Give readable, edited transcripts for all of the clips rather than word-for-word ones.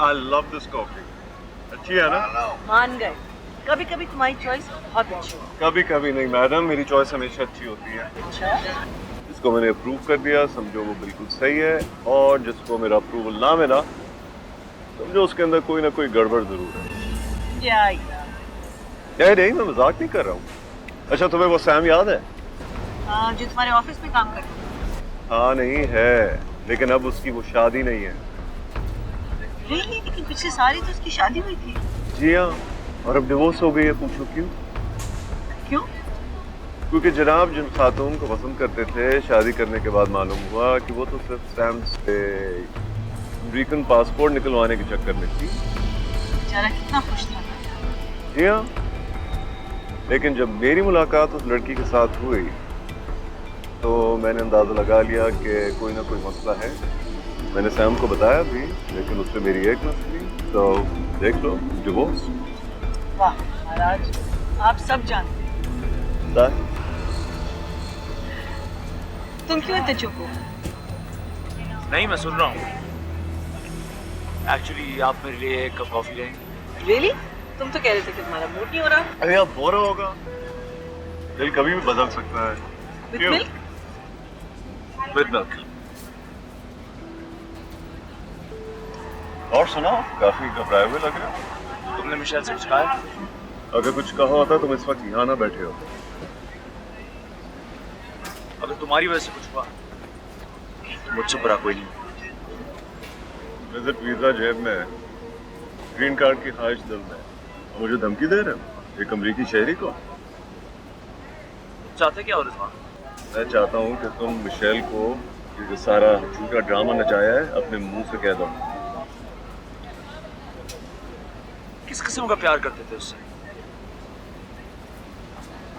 I love this coffee. अच्छी है ना? मान गए। कभी कभी तुम्हारी चॉइस बहुत अच्छी है। कभी कभी नहीं मैडम, मेरी चॉइस हमेशा अच्छी होती है। अच्छा? जिसको मैंने अप्रूव कर दिया समझो वो बिल्कुल सही है, और जिसको मेरा अप्रूवल ना मिला समझो उसके अंदर कोई ना कोई गड़बड़ जरूर है। या नहीं, मैं मजाक नहीं कर रहा हूँ। अच्छा तुम्हें वो सैम याद है? हाँ, जो तुम्हारे ऑफिस में काम करता है। हाँ नहीं है, लेकिन अब उसकी वो शादी नहीं है। Really? लेकिन पिछले साल ही तो उसकी शादी हुई थी। जी हाँ, और अब डिवोर्स हो गई है। पूछो क्यों? क्यों? क्योंकि जनाब जिन खातून को पसंद करते थे शादी करने के बाद मालूम हुआ कि वो तो सिर्फ सैम से अमेरिकन पासपोर्ट निकलवाने के चक्कर में थी। बेचारा कितना खुश था। जी हाँ, लेकिन जब मेरी मुलाकात उस लड़की के साथ हुई तो मैंने अंदाजा लगा लिया कि कोई ना कोई मसला है। मैंने सैम को बताया भी, लेकिन उससे मेरी एक न सुनी। तो देख लो, डिवोर्स। वाह महाराज, आप सब जानते हैं। तुम क्यों इतने चुप हो? नहीं, मैं सुन रहा हूँ। एक्चुअली आप मेरे लिए एक कप कॉफी लेंगे? Really? तुम तो कह रहे थे कि तुम्हारा मूड नहीं हो रहा। अरे आप हो रहा होगा, दिल कभी भी बदल सकता है। With milk? With milk. और सुनाओ, काफी घबराए हुए लग रहे हो। तुमने मिशेल से कुछ कहा? अगर कुछ कहा होता तुम इस वक्त यहाँ ना बैठे हो। अगर तुम्हारी वजह से कुछ हुआ तो मुझसे बुरा कोई नहीं। विजिट वीजा जेब में, ग्रीन कार्ड की ख्वाहिश दिल में, और मुझे धमकी दे रहे हो एक अमरीकी शहरी को। चाहते क्या हो रिजवान? मैं चाहता हूँ कि तुम मिशेल को ये जो सारा झूठा ड्रामा नचाया है अपने मुंह से कह दो। किस किस्म का प्यार करते थे उससे?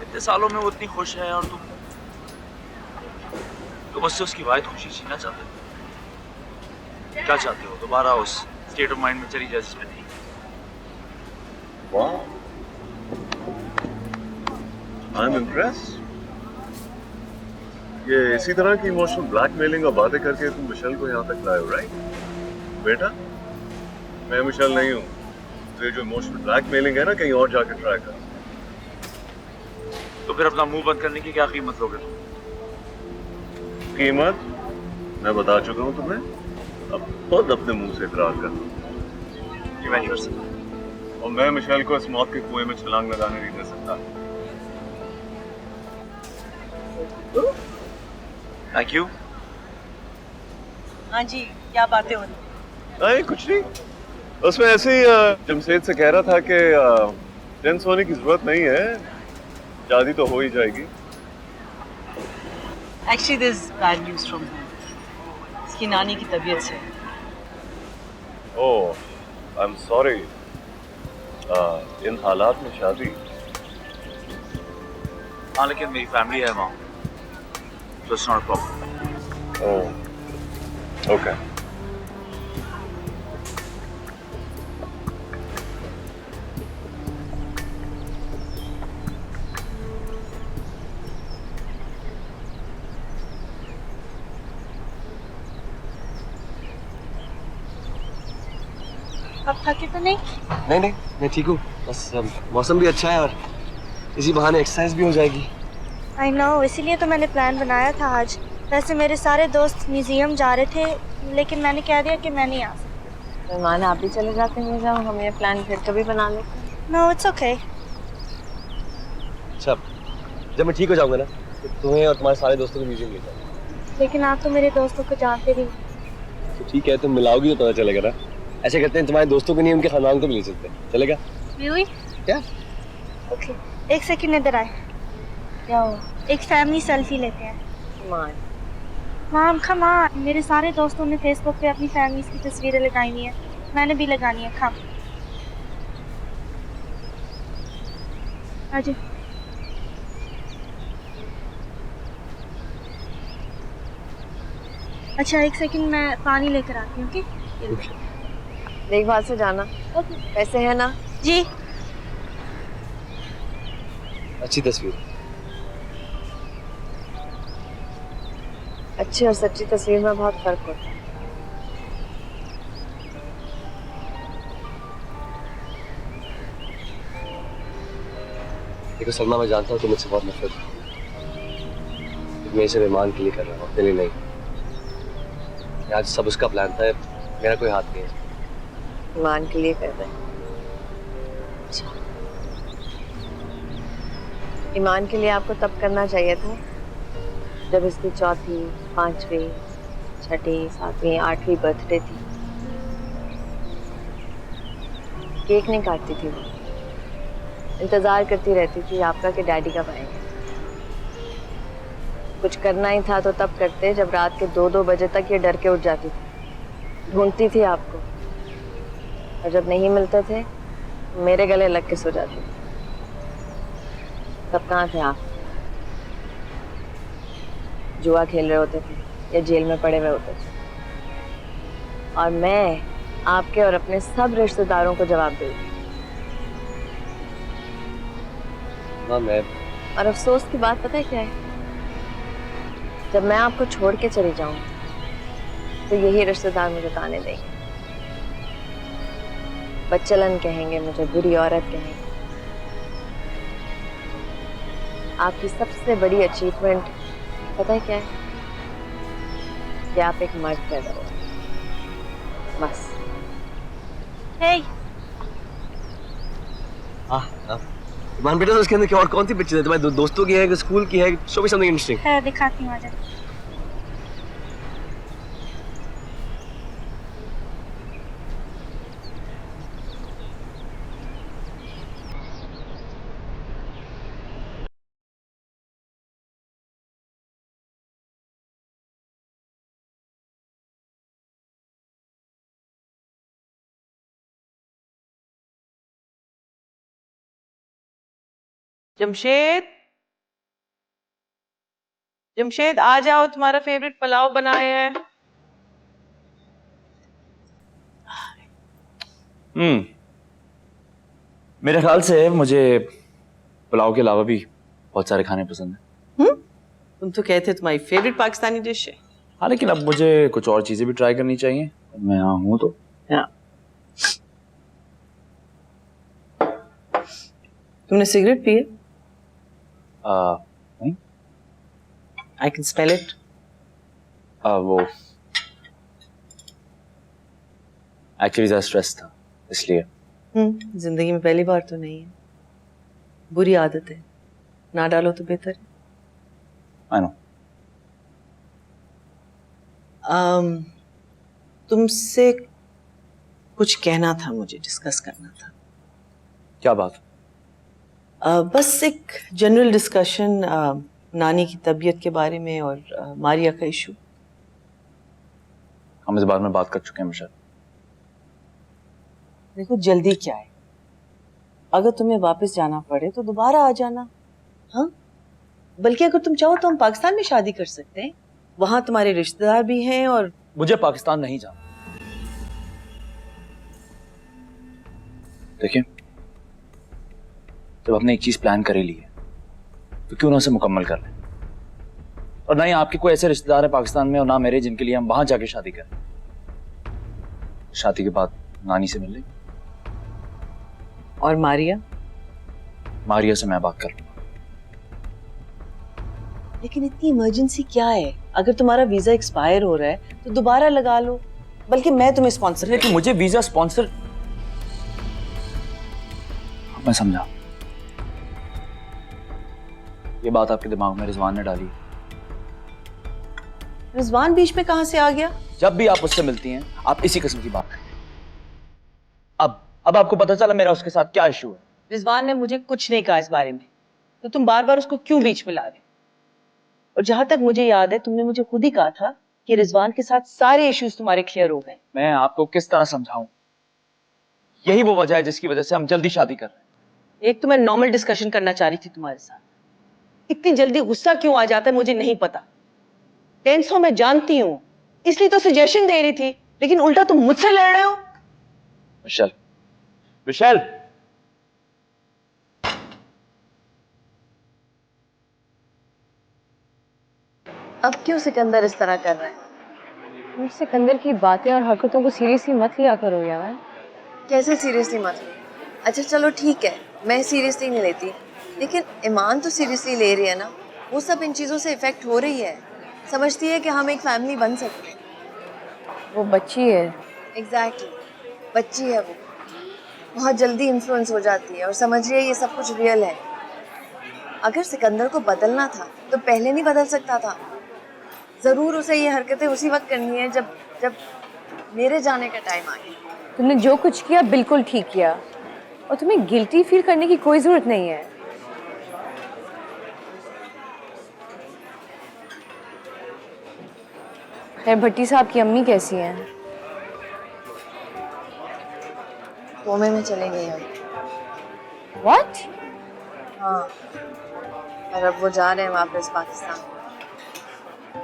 इतने सालों में वो इतनी खुश है और तुम उससे उसकी वाहिद खुशी छीनना चाहते थे। क्या चाहते हो? दोबारा उस स्टेट ऑफ माइंड में चली जाए जिसमें थी। वाह, आई एम इम्प्रेस्ड। ये इसी तरह की इमोशनल ब्लैकमेलिंग और बातें करके तुम मिशेल को यहाँ तक लाए हो, राइट? बेटा, मैं मिशेल नहीं हूँ। तो ये जो इमोशनल ब्लैकमेलिंग है ना, कहीं और जाके ट्राई कर। तो फिर अपना मुंह बंद करने की क्या कीमत लोगे तुम? कीमत मैं बता चुका हूँ तुम्हें। अब खुद अपने मुंह से इकरार कर। ये मैं नहीं कर सकता। और मैं मिशेल को इस मौत के कुएं में छलांग लगाने नहीं दे सकता। Thank you. हाँ जी, क्या बातें हो रही? नहीं कुछ नहीं, उसमें ऐसे ही जमशेद से कह रहा था कि टेंस होने की जरूरत नहीं है, शादी तो हो ही जाएगी। Actually, there's bad news from home. इसकी नानी की तबीयत से। ओह, आई एम सॉरी। इन हालात में शादी? हाँ, लेकिन मेरी फैमिली है वहाँ, तो it's not a problem. Oh, okay. अब थके तो नहीं? नहीं, मैं ठीक हूँ। बस मौसम भी अच्छा है और इसी बहाने एक्सरसाइज भी हो जाएगी। आई नो, इसीलिए तो मैंने प्लान बनाया था आज। वैसे मेरे सारे दोस्त म्यूजियम जा रहे थे, लेकिन मैंने कह दिया कि मैं नहीं आ सकती। मेहमान आप भी चले जाते हैं म्यूजियम, हम ये प्लान फिर कभी बना लेते। No, it's okay. अच्छा, जब मैं ठीक हो जाऊंगा ना तो तुम्हें और तुम्हारे सारे दोस्तों को म्यूजियम ले जाऊंगा। लेकिन आप तो मेरे दोस्तों को जानते नहीं। तो ठीक है, तुम मिलाओगी तो पता चलेगा ना। ऐसे करते हैं, तुम्हारे दोस्तों को नहीं उनके खानदान को भी ले चलते हैं, चलेगा? रियली? क्या? ओके, एक सेकंड इधर आए। क्या हो? एक फैमिली सेल्फी लेते हैं। मैम कम ऑन, मेरे सारे दोस्तों ने फेसबुक पे अपनी फैमिलीज की तस्वीरें लगाई हुई हैं, मैंने भी लगानी है। कम आजा। अच्छा एक सेकंड, मैं पानी लेकर आती हूँ। ओके, देखभाल से जाना। कैसे है ना? जी। अच्छी तस्वीर। अच्छी और सच्ची तस्वीर में बहुत फर्क होता है। देखो सलमा, मैं जानता हूँ तुम मुझसे बहुत नफरत हो। मैं इसे ईमान के लिए कर रहा हूँ, अपने लिए नहीं। आज सब उसका प्लान था, मेरा कोई हाथ नहीं है। ईमान के लिए कर रहे हैं? अच्छा, ईमान के लिए आपको तब करना चाहिए था जब इसकी 4वीं, 5वीं, 6वीं, 7वीं, 8वीं बर्थडे थी। केक नहीं काटती थी वो, इंतजार करती रहती थी आपका कि डैडी कब आएंगे। कुछ करना ही था तो तब करते जब रात के 2-2 बजे तक ये डर के उठ जाती थी, ढूंढती थी आपको, और जब नहीं मिलते थे मेरे गले लग के सो जाती थी। तब कहाँ थे आप? जुआ खेल रहे होते थे या जेल में पड़े हुए होते थे, और मैं आपके और अपने सब रिश्तेदारों को जवाब देती। हाँ मैं और अफसोस की बात पता है क्या है? जब मैं आपको छोड़ के चली जाऊं तो यही रिश्तेदार मुझे ताने देंगे, बच्चलन कहेंगे, मुझे बुरी औरत कहेंगे। आपकी सबसे बड़ी अचीवमेंट पता है क्या है? कि आप एक मर्द पैदा हो, बस। Hey, हाँ ईमान बेटा, तो उसके अंदर क्या और कौन सी पिक्चर है तुम्हारे दोस्तों की है कि स्कूल की है? Show me something interesting. है दिखाती हूँ, आजा। जमशेद, जमशेद आ जाओ, तुम्हारा फेवरेट पुलाव बनाया है। मेरे ख्याल से मुझे पुलाव के अलावा भी बहुत सारे खाने पसंद हैं। तुम तो कहते तुम्हारी फेवरेट पाकिस्तानी डिश है। हाँ, लेकिन अब मुझे कुछ और चीजें भी ट्राई करनी चाहिए। मैं यहाँ हूँ तो। हाँ। तुमने सिगरेट पी है? नहीं। I can smell it. वो एक्चुअली ज़्यादा स्ट्रेस था इसलिए। जिंदगी में पहली बार तो नहीं है, बुरी आदत है, ना डालो तो बेहतर है। I know. तुमसे कुछ कहना था, मुझे डिस्कस करना था। क्या बात? बस एक जनरल डिस्कशन, नानी की तबीयत के बारे में और मारिया का इशू। हम इस बारे में बात कर चुके हैं मिशेल। देखो जल्दी क्या है, अगर तुम्हें वापस जाना पड़े तो दोबारा आ जाना। हाँ, बल्कि अगर तुम चाहो तो हम पाकिस्तान में शादी कर सकते हैं, वहां तुम्हारे रिश्तेदार भी हैं। और मुझे पाकिस्तान नहीं जाना। देखिए, जब आपने एक चीज प्लान कर ही ली है तो क्यों ना उसे मुकम्मल कर लें। और ना ही आपके कोई ऐसे रिश्तेदार है पाकिस्तान में और ना मेरे जिनके लिए हम वहां जाके शादी करें। शादी के बाद नानी से मिल लें। और मारिया से मैं बात कर लूंगा। लेकिन इतनी इमरजेंसी क्या है? अगर तुम्हारा वीजा एक्सपायर हो रहा है तो दोबारा लगा लो, बल्कि मैं तुम्हें स्पॉन्सर है कि मुझे वीजा स्पॉन्सर। मैं समझा, ये बात आपके दिमाग में रिजवान ने डाली। रिजवान बीच में कहां से आ गया? जब भी आप उससे मिलती हैं आप इसी किस्म की बात करें। अब आपको पता चला मेरा उसके साथ क्या इशू है। रिजवान ने मुझे कुछ नहीं कहा इस बारे में, तो तुम बार बार उसको क्यों बीच में ला रहे? और जहां तक मुझे याद है तुमने मुझे खुद ही कहा था कि रिजवान के साथ सारे इश्यूज तुम्हारे क्लियर हो गए। मैं आपको किस तरह समझाऊं? यही वो वजह है जिसकी वजह से हम जल्दी शादी कर रहे हैं। एक तो मैं नॉर्मल डिस्कशन करना चाह रही थी तुम्हारे साथ, इतनी जल्दी गुस्सा क्यों आ जाता है मुझे नहीं पता। टेंस हो मैं जानती हूँ, इसलिए तो सजेशन दे रही थी, लेकिन उल्टा तुम मुझसे लड़ रहे हो। मिशेल, अब क्यों सिकंदर इस तरह कर रहा है? तुम सिकंदर की बातें और हरकतों को सीरियसली मत लिया करो यार। कैसे सीरियसली मत लो? अच्छा चलो ठीक है, मैं सीरियसली नहीं लेती, लेकिन ईमान तो सीरियसली ले रही है ना, वो सब इन चीज़ों से इफेक्ट हो रही है, समझती है कि हम एक फैमिली बन सकते हैं। वो बच्ची है। एग्जैक्टली बच्ची है वो, बहुत जल्दी इन्फ्लुएंस हो जाती है और समझ रही है ये सब कुछ रियल है। अगर सिकंदर को बदलना था तो पहले नहीं बदल सकता था। ज़रूर उसे ये हरकतें उसी वक्त करनी है जब जब मेरे जाने का टाइम आ गया। तुमने जो कुछ किया बिल्कुल ठीक किया और तुम्हें गिल्टी फील करने की कोई जरूरत नहीं है। खैर भट्टी साहब की अम्मी कैसी हैं? कोमे में चले गई हैं। What? हाँ, और अब वो जा रहे हैं वापस पाकिस्तान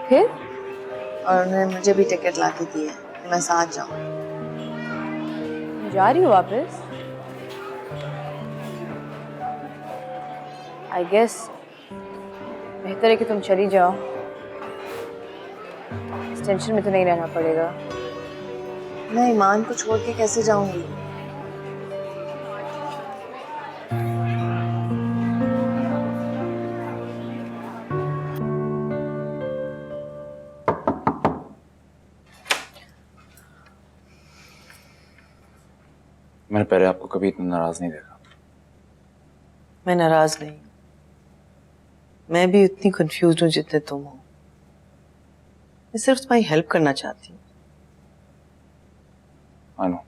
फिर? और उन्होंने मुझे भी टिकट ला के दी है कि मैं साथ जाऊँ। जा रही हो वापस? I guess बेहतर है कि तुम चली जाओ। इस टेंशन में तो नहीं रहना पड़ेगा। मैं ईमान को छोड़ के कैसे जाऊंगी? मैंने पहले आपको कभी इतना नाराज नहीं देखा। मैं नाराज नहीं, मैं भी उतनी कंफ्यूज हूँ जितने तुम हो। मैं सिर्फ तुम्हारी हेल्प करना चाहती हूँ। I know।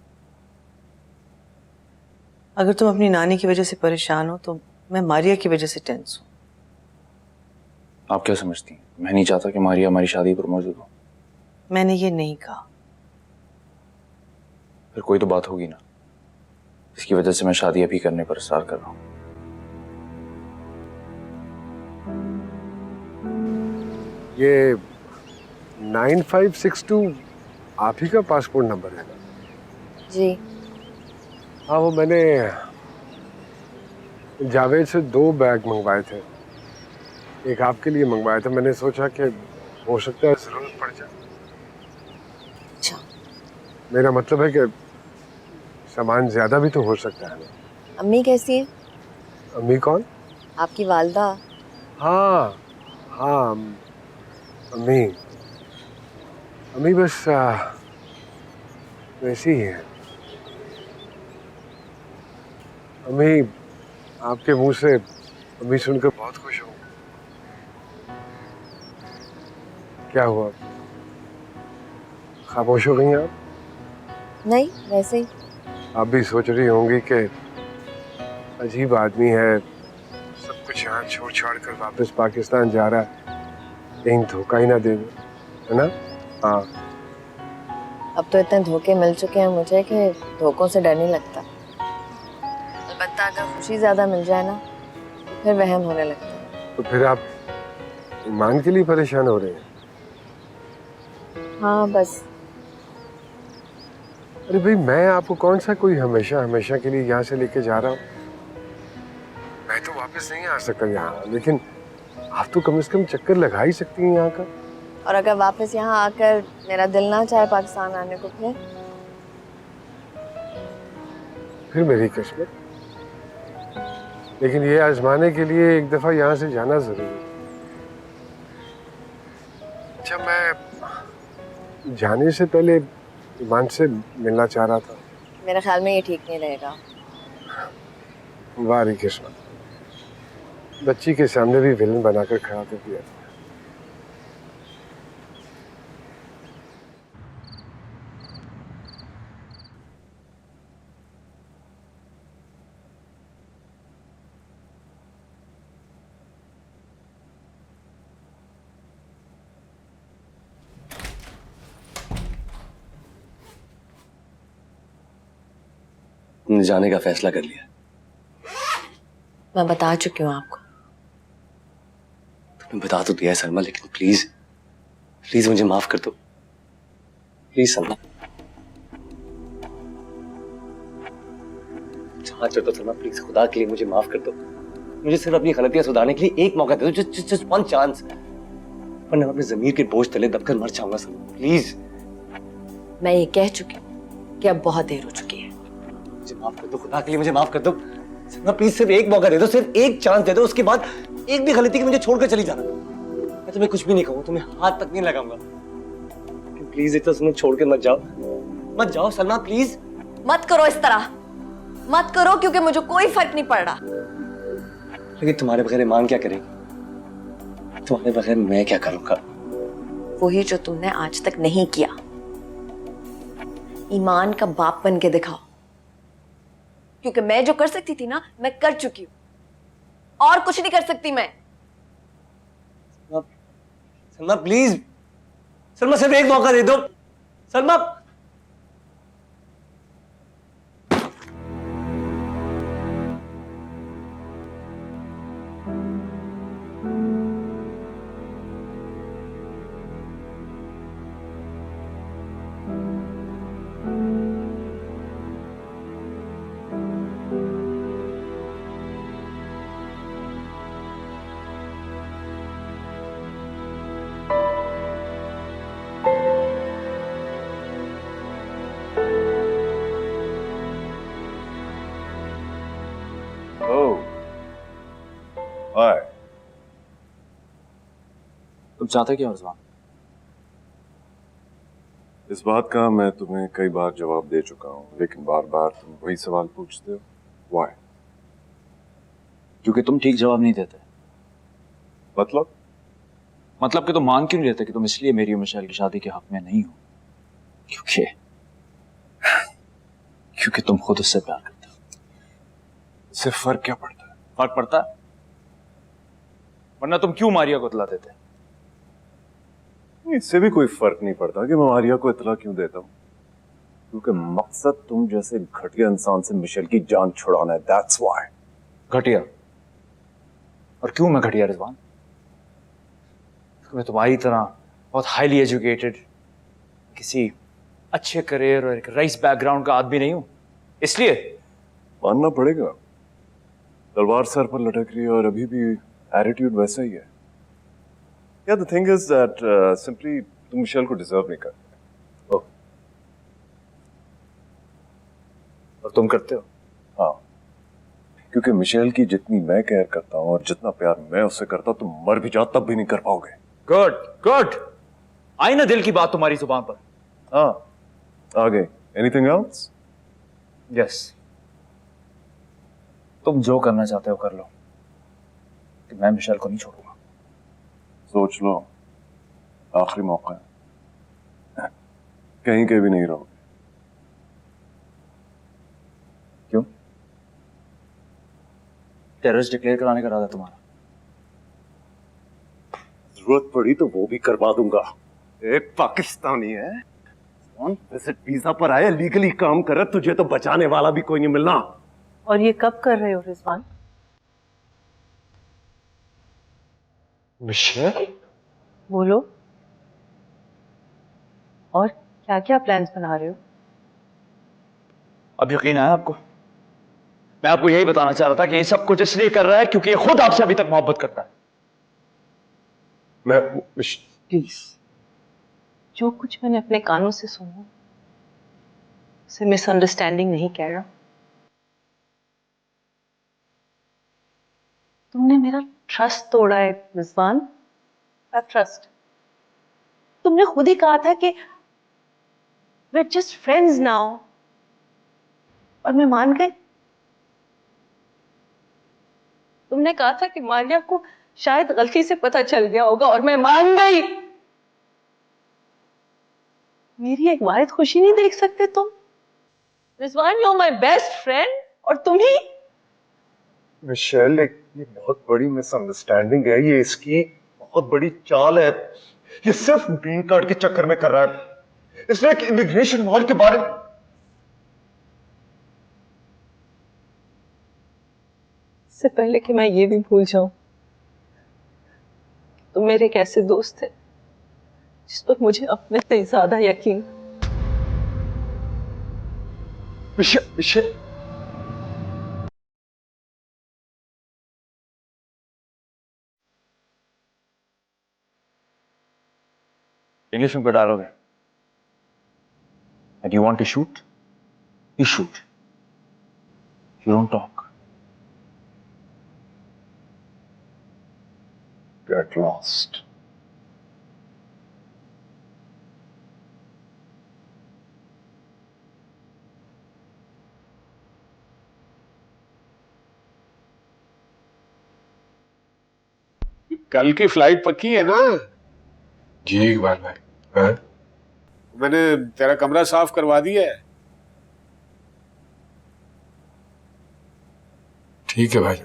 अगर तुम अपनी नानी की वजह से परेशान हो तो मैं मारिया की वजह से टेंस हूँ। आप क्या समझती हैं? मैं नहीं चाहता कि मारिया हमारी शादी पर मौजूद हो। मैंने ये नहीं कहा। फिर कोई तो बात होगी ना, इसकी वजह से मैं शादी अभी करने पर इंतजार कर रहा हूँ। ये 9562 आप ही का पासपोर्ट नंबर है ना? जी हाँ, वो मैंने जावेद से 2 बैग मंगवाए थे। एक आपके लिए मंगवाया था, मैंने सोचा कि हो सकता है जरूरत पड़ जाए। अच्छा, मेरा मतलब है कि सामान ज्यादा भी तो हो सकता है ना। अम्मी कैसी है? अम्मी कौन? आपकी वालदा। हाँ हाँ, अम्मी अम्मी बस वैसी ही है। अम्मी आपके मुंह से अम्मी सुनकर बहुत खुश हूँ। क्या हुआ, खामोश हो गई आप? नहीं, वैसे ही। आप भी सोच रही होंगी कि अजीब आदमी है, सब कुछ यहाँ छोड़ छाड़ कर वापस पाकिस्तान जा रहा है, कहीं धोखा ही ना दे दे, है ना? हाँ, अब तो इतने धोखे मिल चुके हैं मुझे कि धोखों से डर नहीं लगता। अलबत्ता अगर खुशी ज्यादा मिल जाए ना, फिर वहम होने लगता है। तो फिर आप ईमान के लिए परेशान हो रहे हैं? हाँ बस। अरे भाई, मैं आपको कौन सा कोई हमेशा हमेशा के लिए यहाँ से लेके जा रहा हूँ? मैं तो वापस नहीं आ सकता यहाँ, लेकिन आप तो कम से कम चक्कर लगा ही सकती हैं यहाँ का। और अगर वापस यहाँ आकर मेरा दिल ना चाहे पाकिस्तान आने को, फिर मेरी किस्मत। लेकिन ये आजमाने के लिए एक दफा यहाँ से जाना जरूरी है। अच्छा, मैं जाने से पहले ईमान से मिलना चाह रहा था। मेरे ख्याल में ये ठीक नहीं रहेगा। वारी किस्मत, बच्ची के सामने भी विलन बनाकर खड़ा कर दिया। तुमने जाने का फैसला कर लिया। मैं बता चुकी हूँ आपको। तुमने बता तो दिया है सलमा, लेकिन प्लीज प्लीज मुझे माफ कर दो। प्लीज सलमा, हाथ जोड़ता सलमा, प्लीज खुदा के लिए मुझे माफ कर दो। मुझे सिर्फ अपनी गलतियां सुधारने के लिए एक मौका दे दो, जस्ट वन चांस, वरना मैं अपने जमीर के बोझ तले दबकर मर जाऊंगा सलमा, प्लीज। मैं ये कह चुकी हूँ कि अब बहुत देर हो चुकी है। मुझे माफ कर दो, खुदा के लिए मुझे माफ कर दो। सलमा प्लीज सिर्फ एक मौका दे दो, सिर्फ एक चांस दे दो, उसके बाद एक भी गलती की मुझे छोड़कर चली जाना। मैं तुम्हें कुछ भी नहीं कहूँ, तुम्हें हाथ तक नहीं लगाऊंगा, प्लीज एक तो तुम छोड़ के मत जाओ सलमा प्लीज। मत करो इस तरह, मत करो, क्योंकि मुझे कोई फर्क नहीं पड़ रहा। लेकिन तुम्हारे बगैर ईमान क्या करेगी, तुम्हारे बगैर मैं क्या करूंगा? वही जो तुमने आज तक नहीं किया। ईमान का बाप बन के दिखाओ, क्योंकि मैं जो कर सकती थी ना, मैं कर चुकी हूं, और कुछ नहीं कर सकती मैं। सलमा प्लीज, सलमा सिर्फ एक मौका दे दो सलमा। हाय। तुम चाहते क्या रिजवान? इस बात का मैं तुम्हें कई बार जवाब दे चुका हूं, लेकिन बार बार तुम वही सवाल पूछते हो। व्हाई? क्योंकि तुम ठीक जवाब नहीं देते। मतलब कि तुम मान क्यों नहीं लेते कि तुम इसलिए मेरी और मिशेल की शादी के हक में नहीं हो? क्योंकि तुम खुद उससे प्यार करते हो। इससे फर्क क्या पड़ता है? फर्क पड़ता है, वरना तुम क्यों मारिया को इतला देते? इससे भी कोई फर्क नहीं पड़ता कि मैं मारिया को इतला क्यों देता हूं, क्योंकि मकसद तुम जैसे घटिया इंसान से मिशेल की जान छुड़ाना है। That's why. घटिया? और क्यों मैं घटिया रिजवान? मैं तुम्हारी तरह बहुत हाईली एजुकेटेड, किसी अच्छे करियर और एक रईस बैकग्राउंड का आदमी नहीं हूं, इसलिए मानना पड़ेगा। तलवार सर पर लटक रही है और अभी भी एटीट्यूड वैसा ही है। Yeah, the thing is that simply तुम मिशेल को डिजर्व नहीं करते। और तुम करते हो। हाँ, क्योंकि मिशेल की जितनी मैं केयर करता हूँ और जितना प्यार मैं उससे करता हूँ, तुम मर भी जाओ तब भी नहीं कर पाओगे। गुड गुड, आई ना दिल की बात तुम्हारी जुबान पर। हाँ, आगे एनीथिंग एल्स? यस, तुम जो करना चाहते हो कर लो, कि मैं मिशेल को नहीं छोड़ूंगा। सोच लो, आखिरी मौका है, कहीं के भी नहीं रहोगे। क्यों? टेररिस्ट डिक्लेयर कराने का इरादा तुम्हारा? जरूरत पड़ी तो वो भी करवा दूंगा। एक पाकिस्तानी है, विजिट वीजा पर आया, लीगली काम कर रहा, तुझे तो बचाने वाला भी कोई नहीं मिलना। और ये कब कर रहे हो रिजवान? मिशेल, बोलो, और क्या क्या प्लान्स बना रहे हो? अब यकीन आया आपको? मैं आपको यही बताना चाह रहा था कि ये सब कुछ इसलिए कर रहा है क्योंकि ये खुद आपसे अभी तक मोहब्बत करता है। प्लीज, जो कुछ मैंने अपने कानों से सुना उसे मिसअंडरस्टैंडिंग नहीं कह रहा। तुमने मेरा ट्रस्ट तोड़ा है रिजवान, ट्रस्ट। तुमने खुद ही कहा था कि we're just friends now, और मैं मान गई। तुमने कहा था कि मारिया को शायद गलती से पता चल गया होगा, और मैं मान गई। मेरी एक वाहिद खुशी नहीं देख सकते तुम? Rizwan, you are my best friend, और तुम ही। मिशेल, ये बहुत बड़ी मिसअंडरस्टैंडिंग है, ये इसकी बहुत बड़ी चाल है। ये सिर्फ ग्रीन कार्ड के चक्कर में कर रहा है। इसने एक इमिग्रेशन वॉर के बारे में। इससे पहले कि मैं ये भी भूल जाऊं, तुम मेरे एक ऐसे दोस्त थे जिस पर मुझे अपने से ज्यादा यकीन। मिशेल, इंग्लिश में डालोगे? And you want to shoot? You shoot. You don't talk. get lost. कल की फ्लाइट पक्की है ना? जी इकबाल भाई। हाँ? मैंने तेरा कमरा साफ करवा दिया है। ठीक है भाई।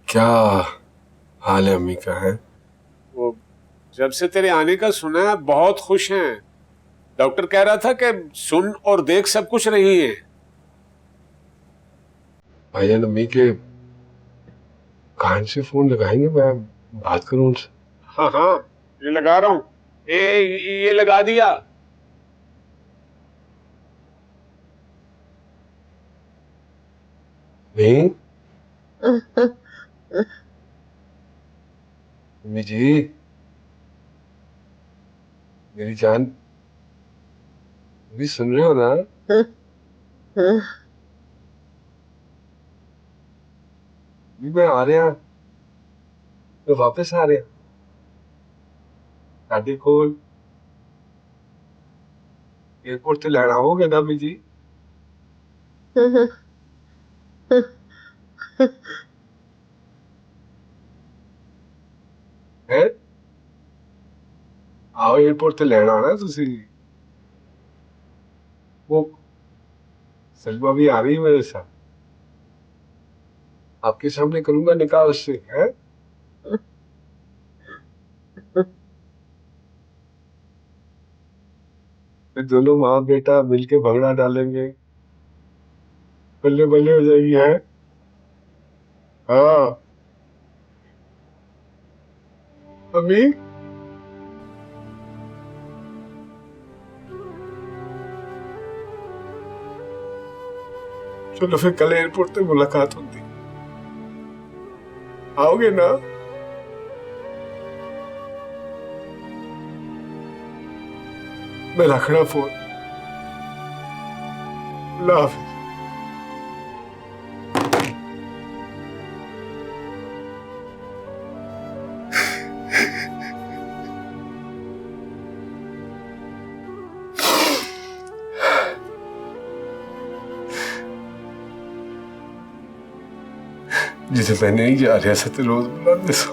क्या हाल है अम्मी का? है वो जब से तेरे आने का सुना है बहुत खुश हैं। डॉक्टर कह रहा था कि सुन और देख सब कुछ रही है। भाईजान अम्मी के कान से फोन लगाएंगे, मैं बात करूं उनसे। हाँ हाँ ये लगा रहा हूं। ये लगा दिया। नहीं अम्मी जी, मेरी जान भी सुन रहे हो ना? भी मैं आ रहा तो वापस आ रहा साढ़े कोल एयरपोर्ट से लैन आओगे ना अम्मी जी? है आओ एयरपोर्ट से लैन आना तुसी। वो सलमा भी आ रही है मेरे साथ, आपके सामने करूंगा निकाह उससे। है फिर दोनों माँ बेटा मिलके भंगड़ा डालेंगे, बल्ले बल्ले हो जाएगी। है हाँ अम्मी। चलो फिर कल एयरपोर्ट पे मुलाकात होती, आओगे ना? मैं रखना फोन। अल्लाह हाफिज। जिसे मैं नहीं जा रहा था तो रोज बुलाते सो,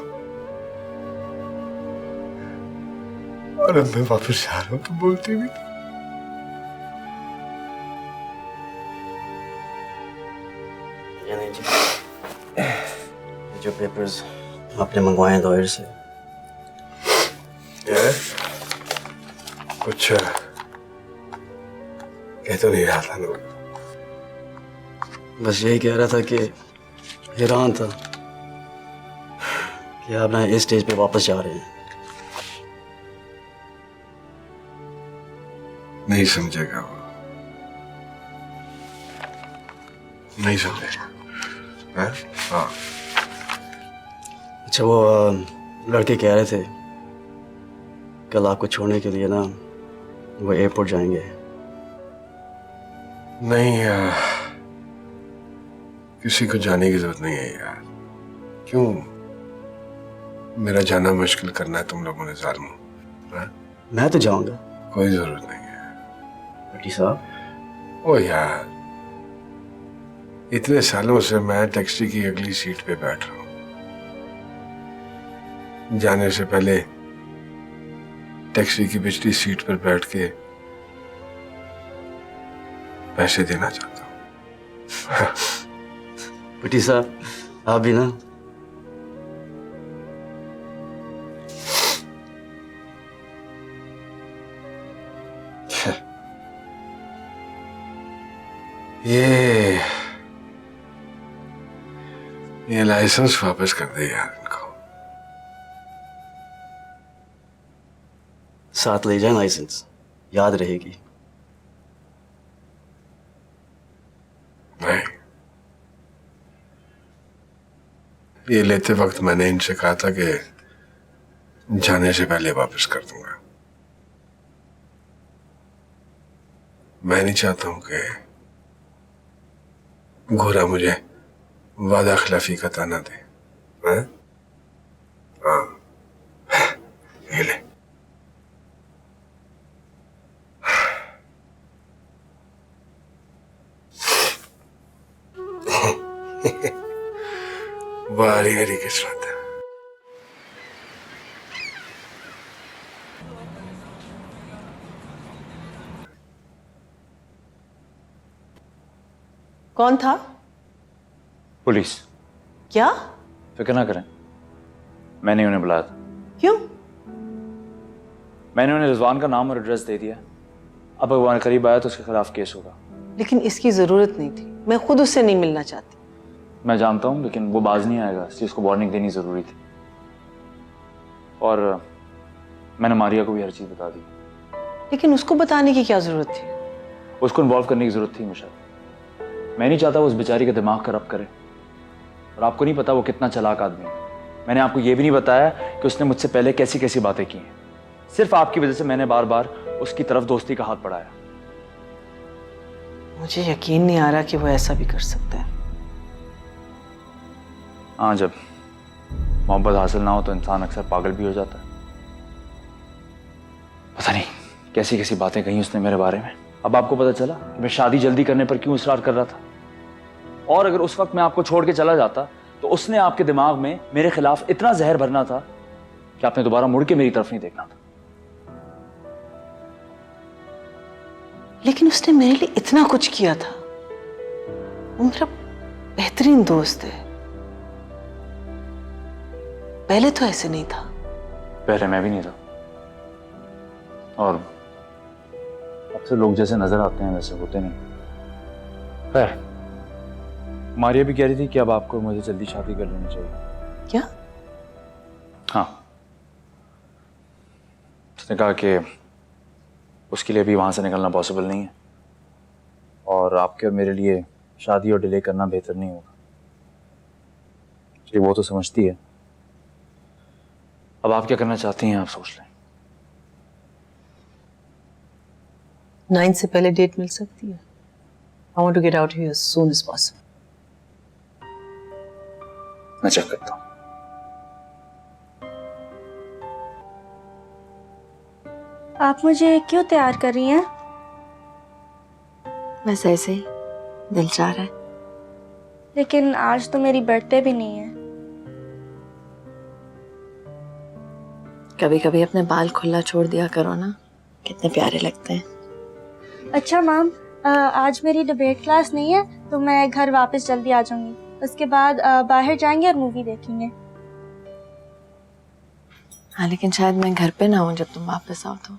और अब मैं वापस जा रहा हूं तो बोलती भी। नहीं जी, जो पेपर्स आपने मंगवाए लॉयर से, कुछ कह तो नहीं रहा था ना? बस यही कह रहा था कि हैरान था कि आप ना इस स्टेज पे वापस जा रहे हैं। नहीं समझेगा वो, नहीं समझेगा। हाँ अच्छा वो लड़के कह रहे थे कल आपको छोड़ने के लिए ना वो एयरपोर्ट जाएंगे। नहीं किसी को जाने की जरूरत नहीं है यार। क्यों मेरा जाना मुश्किल करना है तुम लोगों ने जालिमों? मैं तो जाऊंगा। कोई जरूरत नहीं है भट्टी साहब। ओ यार, इतने सालों से मैं टैक्सी की अगली सीट पे बैठ रहा हूं। जाने से पहले टैक्सी की पिछली सीट पर बैठ के पैसे देना चाहता हूं। भट्टी साहब आप भी ना। ये लाइसेंस वापस कर दे यार इनको। साथ ले जाए लाइसेंस, याद रहेगी। नहीं, ये लेते वक्त मैंने इनसे कहा था कि जाने से पहले वापस कर दूंगा। मैं नहीं चाहता हूं कि घोड़ा मुझे वादा खिलाफी का ताना दे। हाँ हाँ, ये ले। वाली मेरी किस्मत। कौन था? पुलिस। क्या? फिक्र ना करें, मैंने उन्हें बुलाया था। क्यों? मैंने उन्हें रिजवान का नाम और एड्रेस दे दिया। अब भगवान करीब आया तो उसके खिलाफ केस होगा। लेकिन इसकी जरूरत नहीं थी, मैं खुद उससे नहीं मिलना चाहती। मैं जानता हूँ, लेकिन वो बाज नहीं आएगा, इसलिए उसको वार्निंग देनी जरूरी थी। और मैंने मारिया को भी हर चीज बता दी। लेकिन उसको बताने की क्या जरूरत थी? उसको इन्वॉल्व करने की जरूरत थी मुझे। मैं नहीं चाहता वो उस बेचारी का दिमाग करप्ट करे। और आपको नहीं पता वो कितना चालाक आदमी है। मैंने आपको ये भी नहीं बताया कि उसने मुझसे पहले कैसी कैसी बातें की हैं। सिर्फ आपकी वजह से मैंने बार बार उसकी तरफ दोस्ती का हाथ बढ़ाया। मुझे यकीन नहीं आ रहा कि वो ऐसा भी कर सकता है। हाँ, जब मोहब्बत हासिल ना हो तो इंसान अक्सर पागल भी हो जाता है। पता नहीं कैसी कैसी बातें कही उसने मेरे बारे में। अब आपको पता चला कि मैं शादी जल्दी करने पर क्यों इसरार कर रहा था। और अगर उस वक्त मैं आपको छोड़ के चला जाता तो उसने आपके दिमाग में मेरे खिलाफ इतना जहर भरना था कि आपने दोबारा मुड़ के मेरी तरफ नहीं देखना था। लेकिन उसने मेरे लिए इतना कुछ किया था। वो मेरा बेहतरीन दोस्त है। पहले तो ऐसे नहीं था। पहले मैं भी नहीं था। और अक्सर लोग जैसे नजर आते हैं वैसे होते नहीं। खैर, मारिया भी कह रही थी कि अब आपको मुझे जल्दी शादी कर लेनी चाहिए। क्या? हाँ, उसने कहा कि उसके लिए भी वहां से निकलना पॉसिबल नहीं है और आपके और मेरे लिए शादी और डिले करना बेहतर नहीं होगा। वो तो समझती है। अब आप क्या करना चाहती हैं, आप सोच लें। 9 से पहले डेट मिल सकती है। I want to get out here as soon as possible. मैं चेक करता हूँ। आप मुझे क्यों तैयार कर रही हैं? बस ऐसे ही दिल चाह रहा है। लेकिन आज तो मेरी बर्थडे भी नहीं है। कभी कभी अपने बाल खुला छोड़ दिया करो ना, कितने प्यारे लगते हैं। अच्छा मैम, आज मेरी डिबेट क्लास नहीं है तो मैं घर वापस जल्दी आ जाऊंगी। उसके बाद बाहर जाएंगे और मूवी देखेंगे। हाँ, लेकिन शायद मैं घर पे ना हूँ जब तुम वापस आओ तो।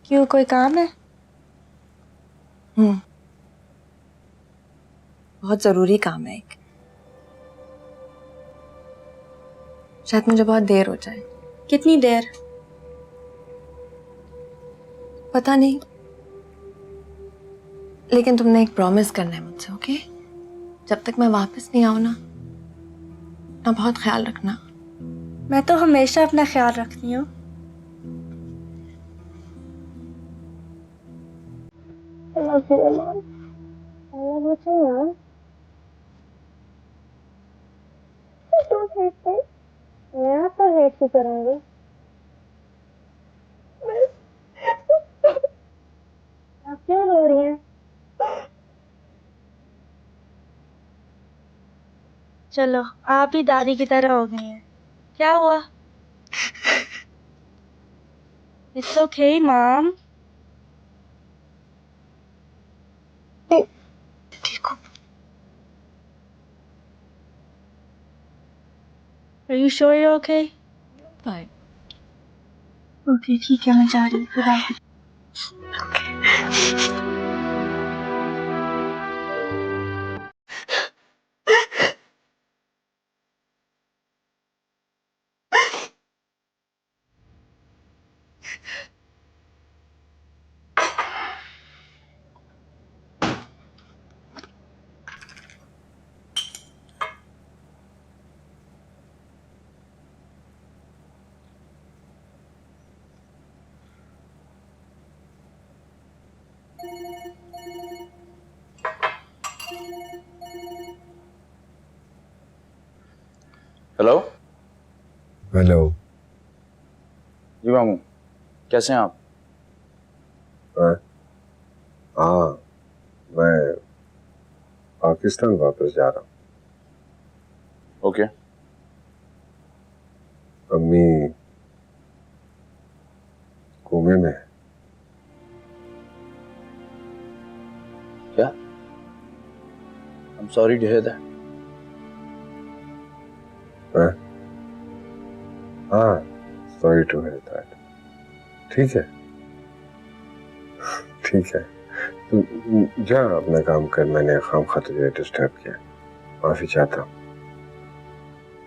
क्यों, कोई काम है? बहुत जरूरी काम है एक। शायद मुझे बहुत देर हो जाए। कितनी देर? पता नहीं, लेकिन तुमने एक प्रॉमिस करना है मुझसे, ओके? जब तक मैं वापस नहीं आऊँ ना, अपना बहुत ख्याल रखना। मैं तो हमेशा अपना ख्याल रखती हूँ। मैं आपको हेट क्यों करूंगी? आप क्यों रो रही हैं? चलो, आप ही दादी की तरह हो गई हैं। क्या हुआ? It's okay, Mom. ठीक हो? Are you sure you're okay? Fine. Okay, ठीक है, मैं जा रही हूँ। खुदा हाफिज़। हेलो। हेलो। जी मामू, कैसे हैं आप? हाँ, मैं पाकिस्तान वापस जा रहा हूँ। ओके। अम्मी कोमे में है। क्या? I'm sorry to hear that. हाँ, सॉरी टू हियर दैट। ठीक है, ठीक है, तू जा अपना काम कर। मैंने खामखा तुझे डिस्टर्ब किया, माफी चाहता हूँ।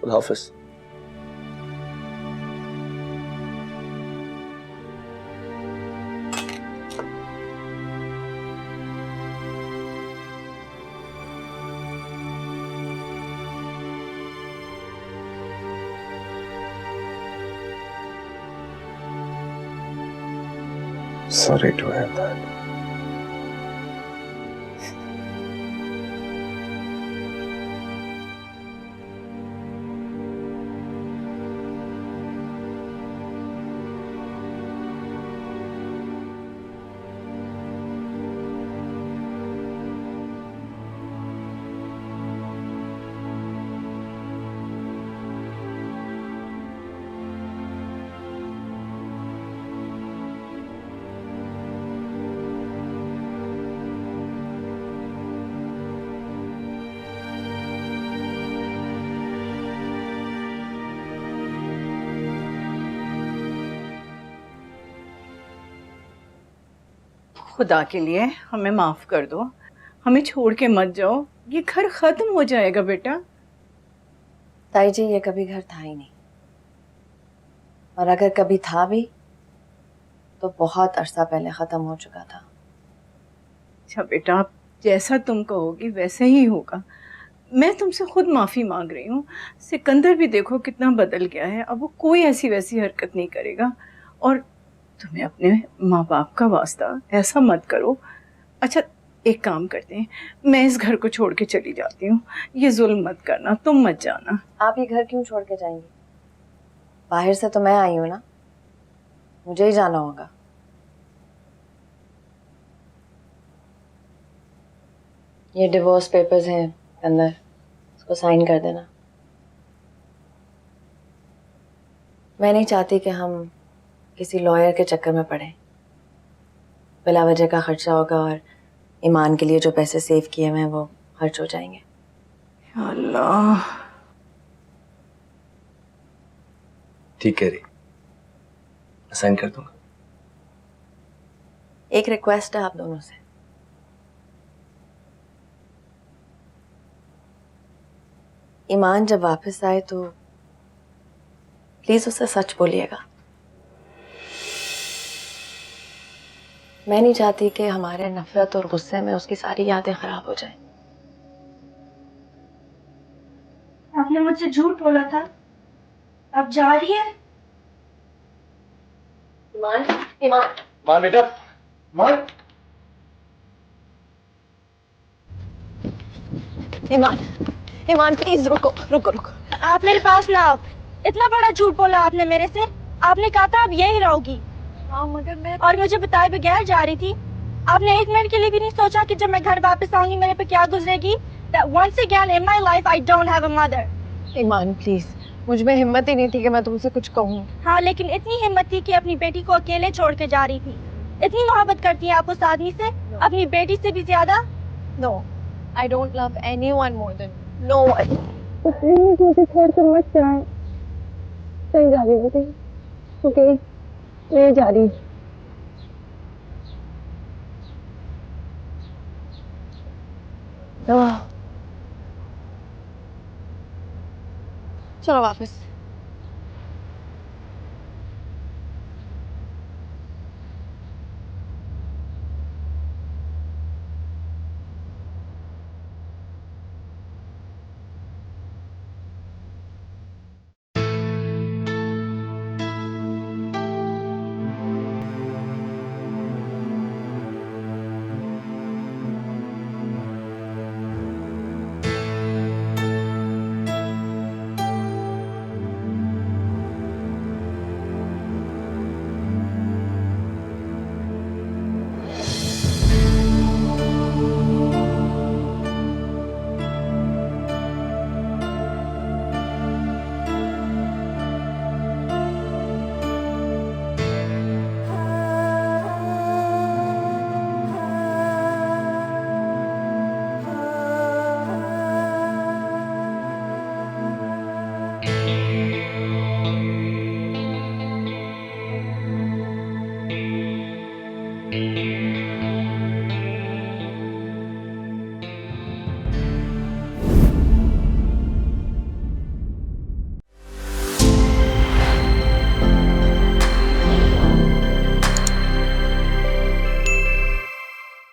खुदा हाफिज। Sorry to hear that. खुदा के लिए हमें माफ कर दो, हमें छोड़ के मत जाओ, ये घर खत्म हो जाएगा बेटा। ताई जी, ये कभी घर था ही नहीं, और अगर कभी था भी तो बहुत अरसा पहले खत्म हो चुका था। अच्छा बेटा, आप जैसा तुम कहोगी वैसे ही होगा। मैं तुमसे खुद माफी मांग रही हूँ। सिकंदर भी देखो कितना बदल गया है, अब वो कोई ऐसी वैसी हरकत नहीं करेगा। और तुम्हें अपने माँ बाप का वास्ता ऐसा मत करो। अच्छा, एक काम करते हैं, मैं इस घर को छोड़ के चली जाती हूँ। ये जुल्म मत करना, तुम मत जाना। आप ये घर क्यों छोड़ के जाएंगी? बाहर से तो मैं आई हूँ ना, मुझे ही जाना होगा। ये डिवोर्स पेपर्स हैं अंदर, उसको साइन कर देना। मैं नहीं चाहती कि हम किसी लॉयर के चक्कर में पड़े। बिला वजह का खर्चा होगा और ईमान के लिए जो पैसे सेव किए हुए हैं वो खर्च हो जाएंगे। या अल्लाह। ठीक है री, साइन कर दूंगा। एक रिक्वेस्ट है आप दोनों से, ईमान जब वापस आए तो प्लीज उससे सच बोलिएगा। मैं नहीं चाहती कि हमारे नफरत और गुस्से में उसकी सारी यादें खराब हो जाएं। आपने मुझसे झूठ बोला था, अब जा रही है? ईमान, ईमान, मान बेटा, मान। ईमान, ईमान प्लीज रुको रुको रुको। आप मेरे पास ना आओ। इतना बड़ा झूठ बोला आपने मेरे से। आपने कहा था आप यही रहोगी। हाँ मगर मैं, और मुझे बताए बगैर जा रही थी। आपने एक मिनट के लिए भी नहीं सोचा कि जब मैं घर वापस आऊंगी मेरे पे क्या गुजरेगी। That once again in my life I don't have a mother. Iman please, मुझ में हिम्मत ही नहीं थी कि मैं तुमसे कुछ कहूँ। हाँ, लेकिन इतनी हिम्मत थी कि अपनी बेटी को अकेले छोड़ के जा रही थी। इतनी मोहब्बत करती हैं आप उस आदमी से, अपनी बेटी से भी ज्यादा। No, I don't love anyone more than no one. मुझे छोड़ कर मत जाए। कहीं जा रही बेटी? ओके, मैं जा रही। चलो वापस।